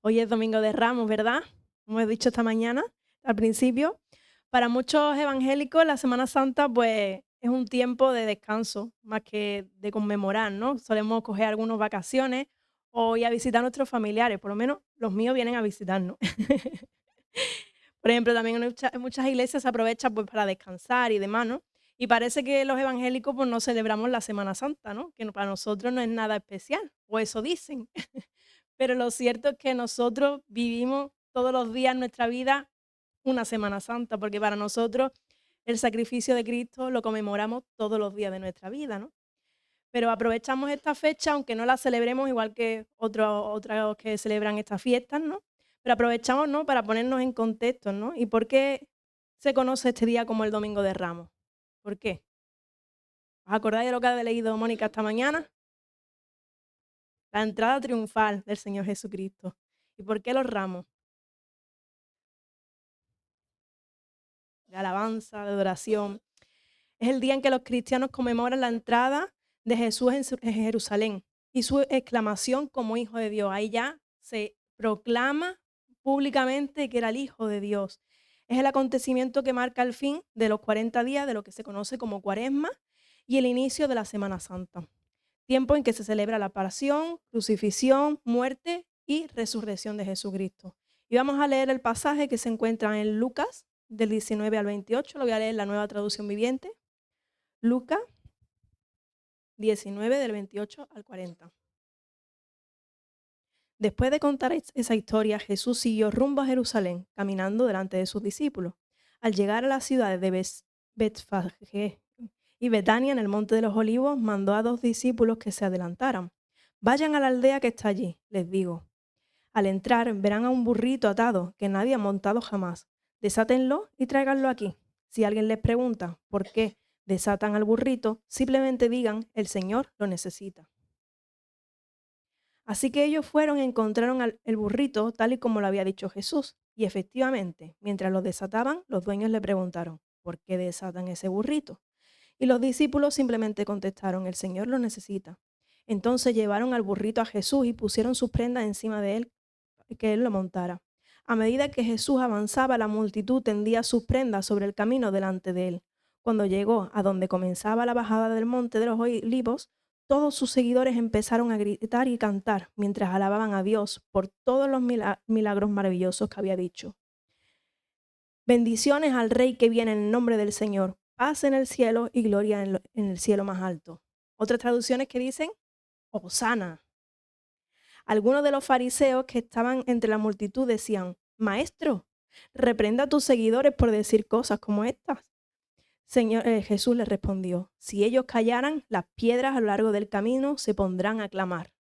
Hoy es Domingo de Ramos, ¿verdad? Como he dicho esta mañana, al principio. Para muchos evangélicos, la Semana Santa, pues, es un tiempo de descanso, más que de conmemorar, ¿no? Solemos coger algunas vacaciones o ir a visitar a nuestros familiares, por lo menos los míos vienen a visitarnos. Por ejemplo, también en muchas iglesias se aprovecha, pues, para descansar y demás, ¿no? Y parece que los evangélicos, pues, no celebramos la Semana Santa, ¿no? Que para nosotros no es nada especial, o eso dicen. Pero lo cierto es que nosotros vivimos todos los días en nuestra vida una Semana Santa, porque para nosotros el sacrificio de Cristo lo conmemoramos todos los días de nuestra vida, ¿no? Pero aprovechamos esta fecha, aunque no la celebremos igual que otros que celebran estas fiestas, ¿no? Pero aprovechamos, ¿no?, para ponernos en contexto, ¿no? ¿Y por qué se conoce este día como el Domingo de Ramos? ¿Por qué? ¿Os acordáis de lo que ha leído Mónica esta mañana? La entrada triunfal del Señor Jesucristo. ¿Y por qué los ramos? De alabanza, de adoración. Es el día en que los cristianos conmemoran la entrada de Jesús en Jerusalén y su exclamación como hijo de Dios. Ahí ya se proclama públicamente que era el Hijo de Dios. Es el acontecimiento que marca el fin de los 40 días de lo que se conoce como Cuaresma y el inicio de la Semana Santa, tiempo en que se celebra la pasión, crucifixión, muerte y resurrección de Jesucristo. Y vamos a leer el pasaje que se encuentra en Lucas, del 19 al 28, lo voy a leer en la Nueva Traducción Viviente. Lucas 19, del 28 al 40. Después de contar esa historia, Jesús siguió rumbo a Jerusalén, caminando delante de sus discípulos. Al llegar a las ciudades de Betfagé y Betania, en el Monte de los Olivos, mandó a 2 discípulos que se adelantaran. Vayan a la aldea que está allí, les digo. Al entrar, verán a un burrito atado que nadie ha montado jamás. Desátenlo y tráiganlo aquí. Si alguien les pregunta por qué desatan al burrito, simplemente digan, el Señor lo necesita. Así que ellos fueron y encontraron el burrito tal y como lo había dicho Jesús. Y efectivamente, mientras lo desataban, los dueños le preguntaron, ¿por qué desatan ese burrito? Y los discípulos simplemente contestaron, el Señor lo necesita. Entonces llevaron al burrito a Jesús y pusieron sus prendas encima de él, que él lo montara. A medida que Jesús avanzaba, la multitud tendía sus prendas sobre el camino delante de él. Cuando llegó a donde comenzaba la bajada del monte de los olivos, todos sus seguidores empezaron a gritar y cantar mientras alababan a Dios por todos los milagros maravillosos que había dicho. Bendiciones al Rey que viene en el nombre del Señor, paz en el cielo y gloria en el cielo más alto. Otras traducciones que dicen, Hosana. Algunos de los fariseos que estaban entre la multitud decían, Maestro, reprenda a tus seguidores por decir cosas como estas. Jesús les respondió, si ellos callaran, las piedras a lo largo del camino se pondrán a clamar.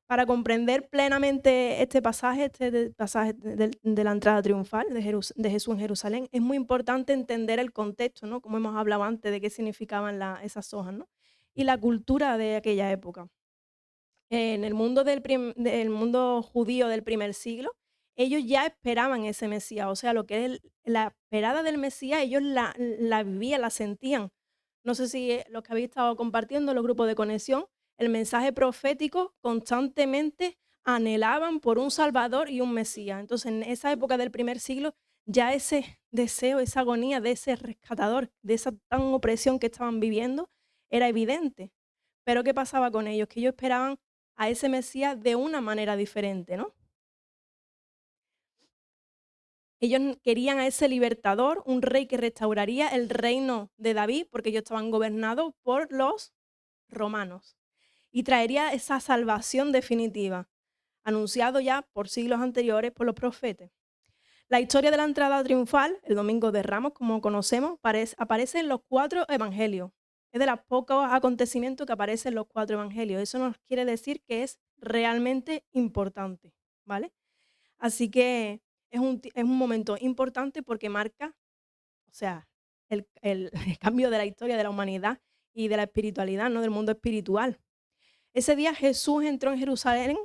Para comprender plenamente este pasaje de la entrada triunfal de Jesús en Jerusalén, es muy importante entender el contexto, ¿no? Como hemos hablado antes, de qué significaban esas hojas, ¿no? Y la cultura de aquella época. En el mundo del mundo judío del primer siglo, ellos ya esperaban ese Mesías, o sea, lo que es la esperada del Mesías, ellos la vivían, la sentían. No sé si los que habéis estado compartiendo en los grupos de conexión, el mensaje profético constantemente anhelaban por un Salvador y un Mesías. Entonces, en esa época del primer siglo, ya ese deseo, esa agonía de ese rescatador, de esa tan opresión que estaban viviendo, era evidente. Pero ¿qué pasaba con ellos? Que ellos esperaban a ese Mesías de una manera diferente, ¿no? Ellos querían a ese libertador, un rey que restauraría el reino de David, porque ellos estaban gobernados por los romanos, y traería esa salvación definitiva, anunciado ya por siglos anteriores por los profetas. La historia de la entrada triunfal, el Domingo de Ramos, como conocemos, aparece en los 4 evangelios. Es de los pocos acontecimientos que aparecen en los 4 evangelios. Eso nos quiere decir que es realmente importante, ¿vale? Así que es un momento importante porque marca, o sea, el cambio de la historia de la humanidad y de la espiritualidad, ¿no? Del mundo espiritual. Ese día Jesús entró en Jerusalén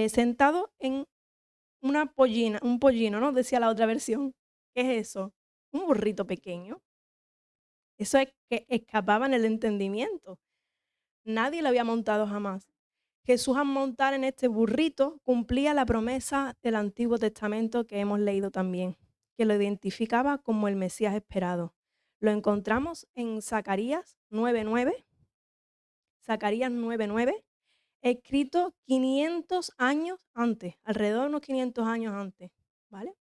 sentado en un pollino, ¿no? Decía la otra versión. ¿Qué es eso? Un burrito pequeño. Eso es que escapaba en el entendimiento. Nadie lo había montado jamás. Jesús al montar en este burrito cumplía la promesa del Antiguo Testamento que hemos leído también, que lo identificaba como el Mesías esperado. Lo encontramos en Zacarías 9:9, Zacarías 9:9, escrito 500 años antes, alrededor de unos 500 años antes, ¿vale?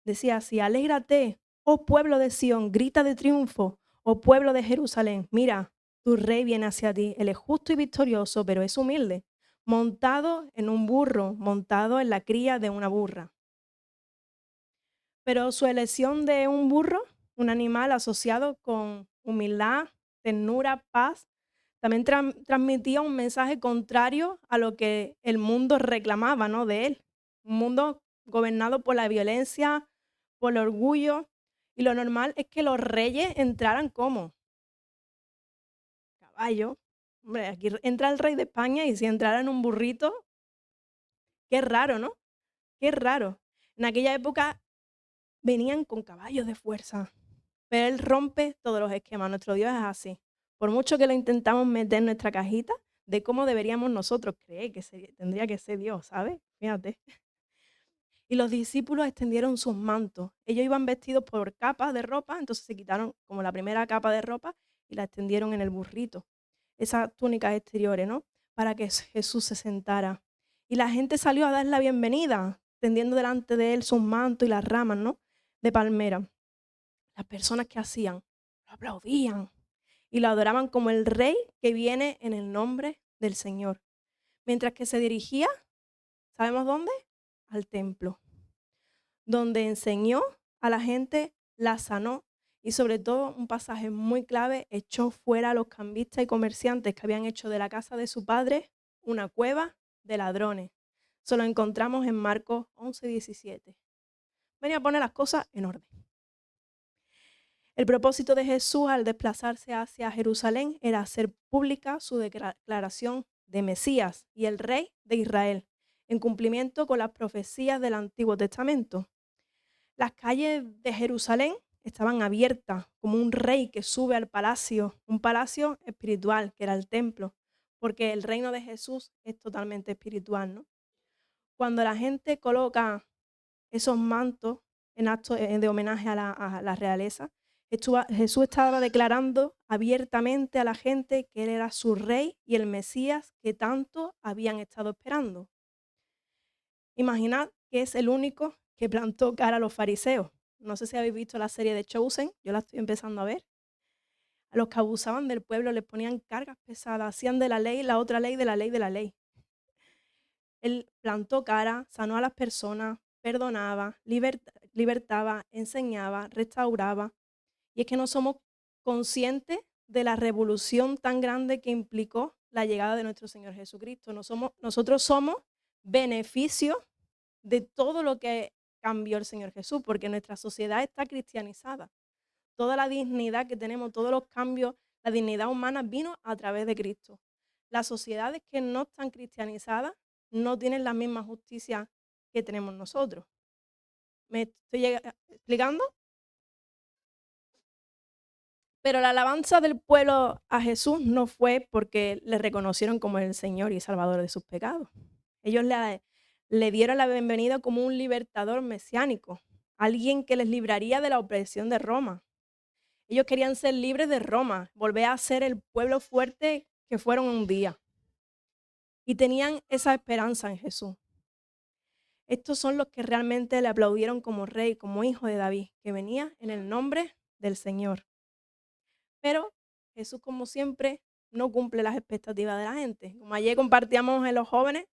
Decía así: alégrate, oh pueblo de Sión, grita de triunfo, oh pueblo de Jerusalén, mira, tu rey viene hacia ti, él es justo y victorioso, pero es humilde, montado en un burro, montado en la cría de una burra. Pero su elección de un burro, un animal asociado con humildad, ternura, paz, también transmitía un mensaje contrario a lo que el mundo reclamaba, ¿no?, de él. Un mundo gobernado por la violencia, por el orgullo, y lo normal es que los reyes entraran como caballo. Hombre, aquí entra el rey de España y si entrara en un burrito, qué raro, ¿no? Qué raro. En aquella época venían con caballos de fuerza, pero él rompe todos los esquemas. Nuestro Dios es así. Por mucho que lo intentamos meter en nuestra cajita de cómo deberíamos nosotros creer que tendría que ser Dios, ¿sabes? Fíjate. Y los discípulos extendieron sus mantos. Ellos iban vestidos por capas de ropa, entonces se quitaron como la primera capa de ropa y la extendieron en el burrito. Esas túnicas exteriores, ¿no? Para que Jesús se sentara. Y la gente salió a dar la bienvenida, tendiendo delante de él sus mantos y las ramas, ¿no?, de palmera. Las personas que hacían, lo aplaudían y lo adoraban como el rey que viene en el nombre del Señor. Mientras que se dirigía, ¿sabemos dónde? Al templo, donde enseñó a la gente, la sanó y sobre todo, un pasaje muy clave, echó fuera a los cambistas y comerciantes que habían hecho de la casa de su padre una cueva de ladrones. Eso lo encontramos en Marcos 11:17. Venía a poner las cosas en orden. El propósito de Jesús al desplazarse hacia Jerusalén era hacer pública su declaración de Mesías y el Rey de Israel, en cumplimiento con las profecías del Antiguo Testamento. Las calles de Jerusalén estaban abiertas como un rey que sube al palacio, un palacio espiritual, que era el templo, porque el reino de Jesús es totalmente espiritual, ¿no? Cuando la gente coloca esos mantos en acto de homenaje a la realeza, Jesús estaba declarando abiertamente a la gente que él era su rey y el Mesías que tanto habían estado esperando. Imaginad que es el único que plantó cara a los fariseos. No sé si habéis visto la serie de Chosen, yo la estoy empezando a ver. A los que abusaban del pueblo les ponían cargas pesadas, hacían de la ley la otra ley de la ley de la ley. Él plantó cara, sanó a las personas, perdonaba, libertaba, enseñaba, restauraba. Y es que no somos conscientes de la revolución tan grande que implicó la llegada de nuestro Señor Jesucristo. Nosotros somos beneficio de todo lo que cambió el Señor Jesús, porque nuestra sociedad está cristianizada. Toda la dignidad que tenemos, todos los cambios, la dignidad humana vino a través de Cristo. Las sociedades que no están cristianizadas no tienen la misma justicia que tenemos nosotros. ¿Me estoy explicando? Pero la alabanza del pueblo a Jesús no fue porque le reconocieron como el Señor y Salvador de sus pecados. Ellos le dieron la bienvenida como un libertador mesiánico, alguien que les libraría de la opresión de Roma. Ellos querían ser libres de Roma, volver a ser el pueblo fuerte que fueron un día. Y tenían esa esperanza en Jesús. Estos son los que realmente le aplaudieron como rey, como hijo de David, que venía en el nombre del Señor. Pero Jesús, como siempre, no cumple las expectativas de la gente. Como ayer compartíamos en los jóvenes,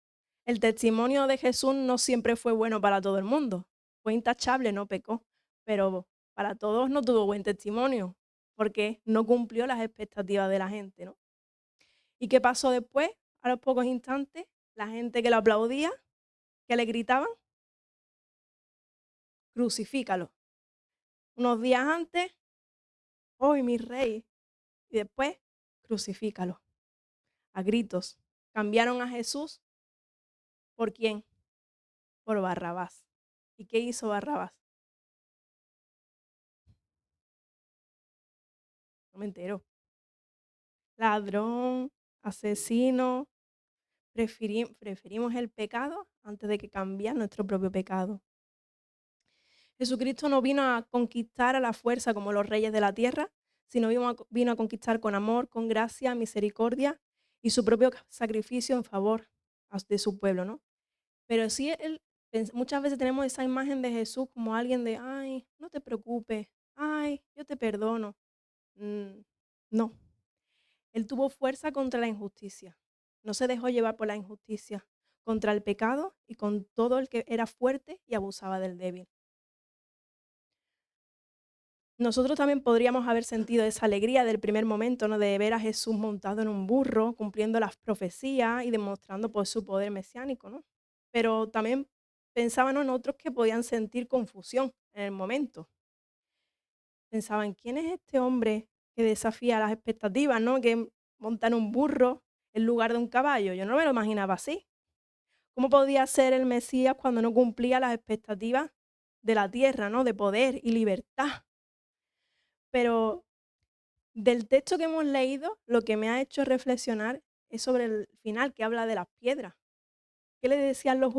el testimonio de Jesús no siempre fue bueno para todo el mundo. Fue intachable, no pecó, pero para todos no tuvo buen testimonio, porque no cumplió las expectativas de la gente, ¿no? ¿Y qué pasó después? A los pocos instantes, la gente que lo aplaudía, que le gritaban, crucifícalo. Unos días antes, hoy mi rey, y después, crucifícalo. A gritos. Cambiaron a Jesús, ¿por quién? Por Barrabás. ¿Y qué hizo Barrabás? No me entero. Ladrón, asesino, preferimos el pecado antes de que cambiar nuestro propio pecado. Jesucristo no vino a conquistar a la fuerza como los reyes de la tierra, sino vino a conquistar con amor, con gracia, misericordia y su propio sacrificio en favor de su pueblo, ¿no? Pero sí, muchas veces tenemos esa imagen de Jesús como alguien de, ay, no te preocupes, ay, yo te perdono. Mm, no, él tuvo fuerza contra la injusticia, no se dejó llevar por la injusticia, contra el pecado y con todo el que era fuerte y abusaba del débil. Nosotros también podríamos haber sentido esa alegría del primer momento, ¿no? De ver a Jesús montado en un burro, cumpliendo las profecías y demostrando pues, su poder mesiánico, ¿no? Pero también pensaban en otros que podían sentir confusión en el momento. Pensaban, ¿quién es este hombre que desafía las expectativas, ¿no? Que monta en un burro en lugar de un caballo. Yo no me lo imaginaba así. ¿Cómo podía ser el Mesías cuando no cumplía las expectativas de la tierra, ¿no? De poder y libertad. Pero del texto que hemos leído, lo que me ha hecho reflexionar es sobre el final que habla de las piedras. ¿Qué le decían los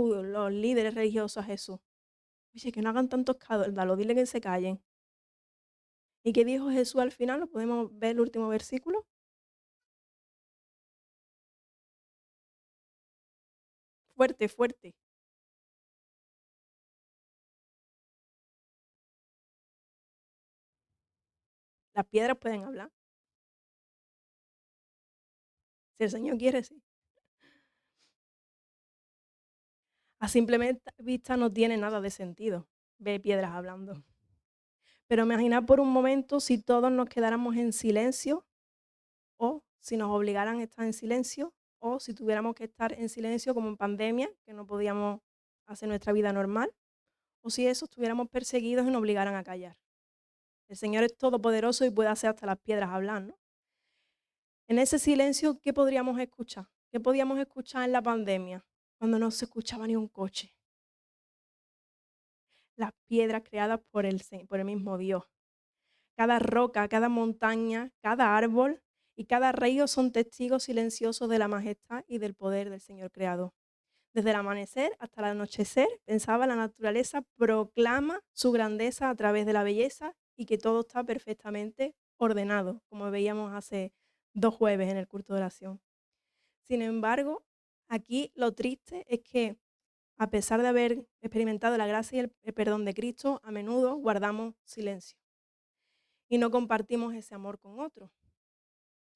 líderes religiosos a Jesús? Oye, que no hagan tanto escándalo, dile que se callen. ¿Y qué dijo Jesús al final? ¿Lo podemos ver el último versículo? Fuerte, fuerte. Las piedras pueden hablar. Si el Señor quiere, sí. A simple vista no tiene nada de sentido ver piedras hablando. Pero imaginad por un momento si todos nos quedáramos en silencio o si nos obligaran a estar en silencio o si tuviéramos que estar en silencio como en pandemia, que no podíamos hacer nuestra vida normal, o si eso estuviéramos perseguidos y nos obligaran a callar. El Señor es todopoderoso y puede hacer hasta las piedras hablar, ¿no? En ese silencio, ¿qué podríamos escuchar? ¿Qué podíamos escuchar en la pandemia cuando no se escuchaba ni un coche? Las piedras creadas por el mismo Dios. Cada roca, cada montaña, cada árbol y cada río son testigos silenciosos de la majestad y del poder del Señor creador. Desde el amanecer hasta el anochecer, pensaba la naturaleza proclama su grandeza a través de la belleza y que todo está perfectamente ordenado, como veíamos hace 2 jueves en el culto de oración. Sin embargo, aquí lo triste es que, a pesar de haber experimentado la gracia y el perdón de Cristo, a menudo guardamos silencio y no compartimos ese amor con otros.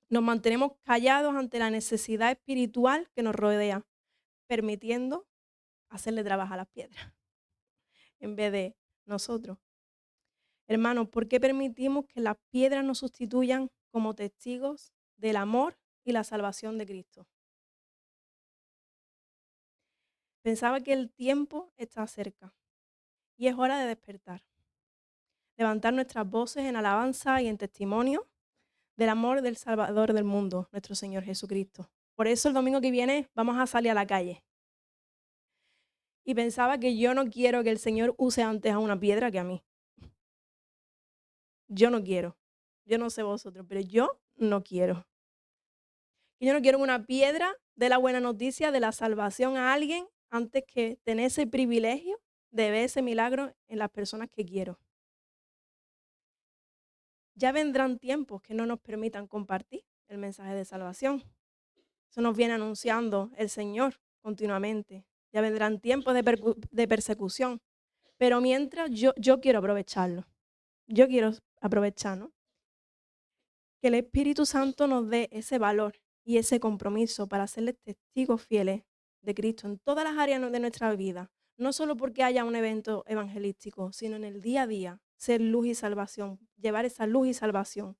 Nos mantenemos callados ante la necesidad espiritual que nos rodea, permitiendo hacerle trabajar a las piedras en vez de nosotros. Hermanos, ¿por qué permitimos que las piedras nos sustituyan como testigos del amor y la salvación de Cristo? Pensaba que el tiempo está cerca y es hora de despertar. Levantar nuestras voces en alabanza y en testimonio del amor del Salvador del mundo, nuestro Señor Jesucristo. Por eso el domingo que viene vamos a salir a la calle. Y pensaba que yo no quiero que el Señor use antes a una piedra que a mí. Yo no quiero. Yo no sé vosotros, pero yo no quiero. Y yo no quiero una piedra de la buena noticia de la salvación a alguien antes que tener ese privilegio de ver ese milagro en las personas que quiero. Ya vendrán tiempos que no nos permitan compartir el mensaje de salvación. Eso nos viene anunciando el Señor continuamente. Ya vendrán tiempos de persecución. Pero mientras yo quiero aprovecharlo. Yo quiero aprovechar, ¿no? Que el Espíritu Santo nos dé ese valor y ese compromiso para serles testigos fieles de Cristo en todas las áreas de nuestra vida. No solo porque haya un evento evangelístico, sino en el día a día, ser luz y salvación, llevar esa luz y salvación,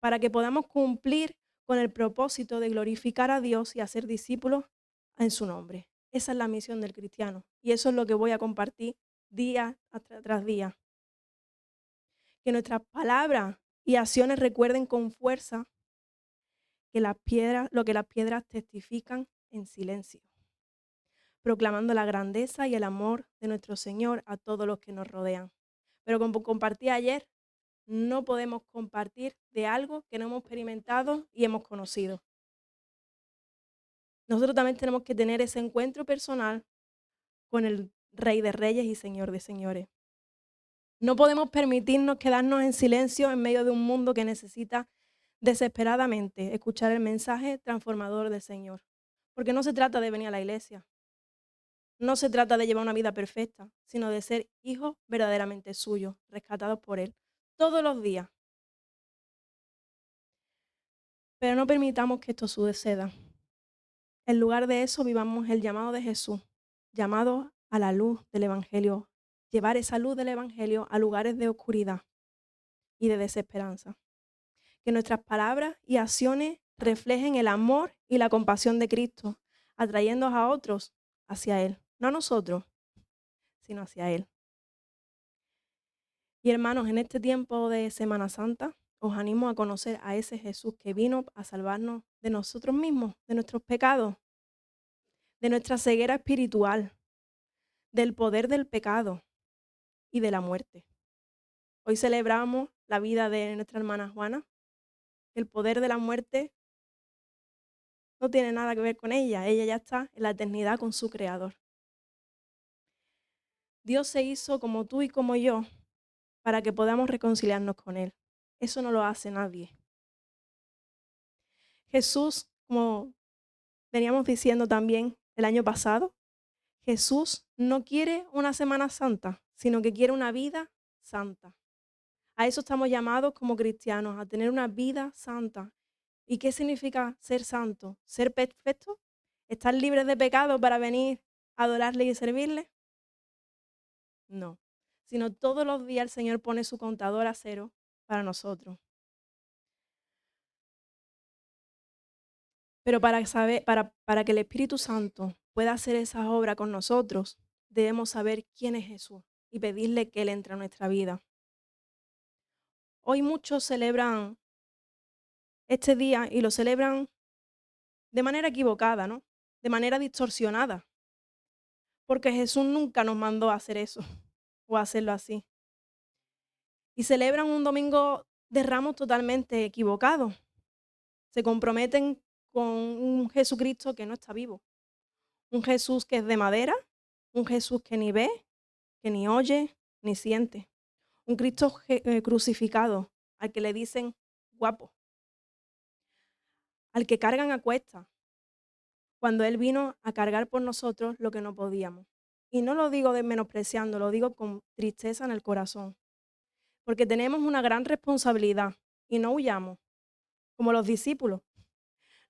para que podamos cumplir con el propósito de glorificar a Dios y hacer discípulos en su nombre. Esa es la misión del cristiano y eso es lo que voy a compartir día tras día. Que nuestras palabras y acciones recuerden con fuerza que lo que las piedras testifican en silencio, proclamando la grandeza y el amor de nuestro Señor a todos los que nos rodean. Pero como compartí ayer, no podemos compartir de algo que no hemos experimentado y hemos conocido. Nosotros también tenemos que tener ese encuentro personal con el Rey de Reyes y Señor de Señores. No podemos permitirnos quedarnos en silencio en medio de un mundo que necesita desesperadamente escuchar el mensaje transformador del Señor. Porque no se trata de venir a la iglesia, no se trata de llevar una vida perfecta, sino de ser hijos verdaderamente suyos, rescatados por Él, todos los días. Pero no permitamos que esto suceda. En lugar de eso, vivamos el llamado de Jesús, llamado a la luz del Evangelio, llevar esa luz del Evangelio a lugares de oscuridad y de desesperanza. Que nuestras palabras y acciones reflejen el amor y la compasión de Cristo, atrayendo a otros hacia Él, no a nosotros, sino hacia Él. Y hermanos, en este tiempo de Semana Santa, os animo a conocer a ese Jesús que vino a salvarnos de nosotros mismos, de nuestros pecados, de nuestra ceguera espiritual, del poder del pecado y de la muerte. Hoy celebramos la vida de nuestra hermana Juana. El poder de la muerte no tiene nada que ver con ella. Ella ya está en la eternidad con su Creador. Dios se hizo como tú y como yo para que podamos reconciliarnos con Él. Eso no lo hace nadie. Jesús, como veníamos diciendo también el año pasado, Jesús no quiere una Semana Santa, sino que quiere una vida santa. A eso estamos llamados como cristianos, a tener una vida santa. ¿Y qué significa ser santo? ¿Ser perfecto? ¿Estar libres de pecado para venir a adorarle y servirle? No, sino todos los días el Señor pone su contador a cero para nosotros. Pero para que el Espíritu Santo pueda hacer esa obra con nosotros, debemos saber quién es Jesús y pedirle que Él entre a nuestra vida. Hoy muchos celebran este día y lo celebran de manera equivocada, ¿no? De manera distorsionada, porque Jesús nunca nos mandó a hacer eso o a hacerlo así. Y celebran un domingo de Ramos totalmente equivocado. Se comprometen con un Jesucristo que no está vivo, un Jesús que es de madera, un Jesús que ni ve, que ni oye, ni siente, un Cristo crucificado, al que le dicen guapo, al que cargan a cuestas, cuando Él vino a cargar por nosotros lo que no podíamos. Y no lo digo menospreciando, lo digo con tristeza en el corazón, porque tenemos una gran responsabilidad y no huyamos, como los discípulos.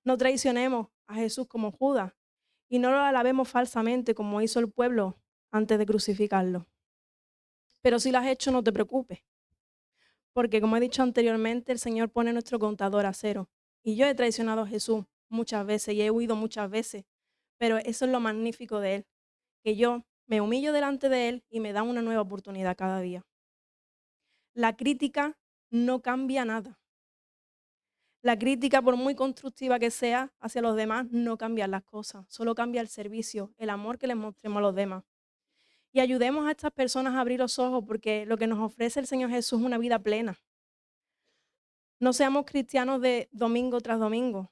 No traicionemos a Jesús como Judas y no lo alabemos falsamente como hizo el pueblo antes de crucificarlo. Pero si lo has hecho, no te preocupes, porque como he dicho anteriormente, el Señor pone nuestro contador a cero. Y yo he traicionado a Jesús muchas veces y he huido muchas veces, pero eso es lo magnífico de Él, que yo me humillo delante de Él y me da una nueva oportunidad cada día. La crítica no cambia nada. La crítica, por muy constructiva que sea hacia los demás, no cambia las cosas. Solo cambia el servicio, el amor que les mostremos a los demás. Y ayudemos a estas personas a abrir los ojos, porque lo que nos ofrece el Señor Jesús es una vida plena. No seamos cristianos de domingo tras domingo.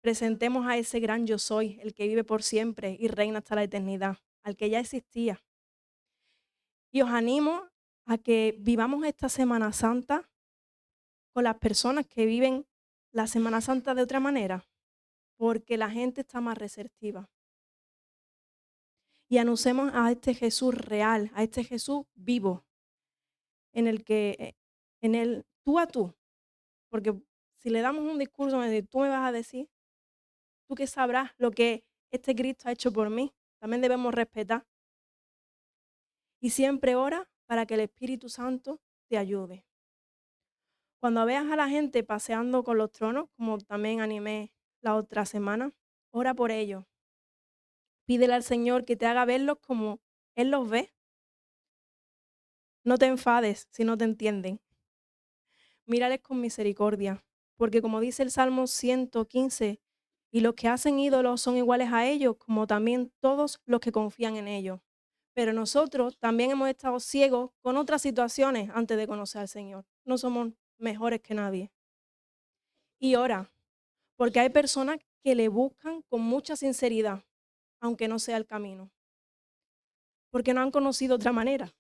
Presentemos a ese gran yo soy, el que vive por siempre y reina hasta la eternidad, al que ya existía. Y os animo a que vivamos esta Semana Santa con las personas que viven la Semana Santa de otra manera, porque la gente está más receptiva. Y anunciemos a este Jesús real, a este Jesús vivo, en el tú a tú, porque si le damos un discurso de tú me vas a decir, tú que sabrás lo que este Cristo ha hecho por mí, también debemos respetar. Y siempre ora para que el Espíritu Santo te ayude. Cuando veas a la gente paseando con los tronos, como también animé la otra semana, ora por ellos. Pídele al Señor que te haga verlos como Él los ve. No te enfades si no te entienden. Mírales con misericordia, porque como dice el Salmo 115, y los que hacen ídolos son iguales a ellos, como también todos los que confían en ellos. Pero nosotros también hemos estado ciegos con otras situaciones antes de conocer al Señor. No somos mejores que nadie. Y ora, porque hay personas que le buscan con mucha sinceridad, aunque no sea el camino, porque no han conocido otra manera.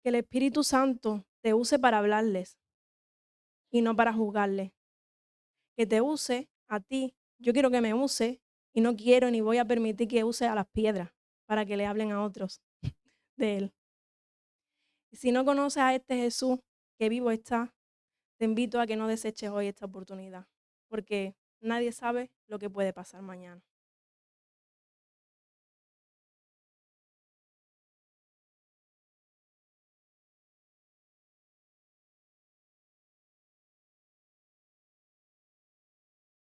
Que el Espíritu Santo te use para hablarles y no para juzgarles. Que te use a ti. Yo quiero que me use y no quiero ni voy a permitir que use a las piedras para que le hablen a otros de Él. Y si no conoces a este Jesús que vivo está, te invito a que no deseches hoy esta oportunidad, porque nadie sabe lo que puede pasar mañana.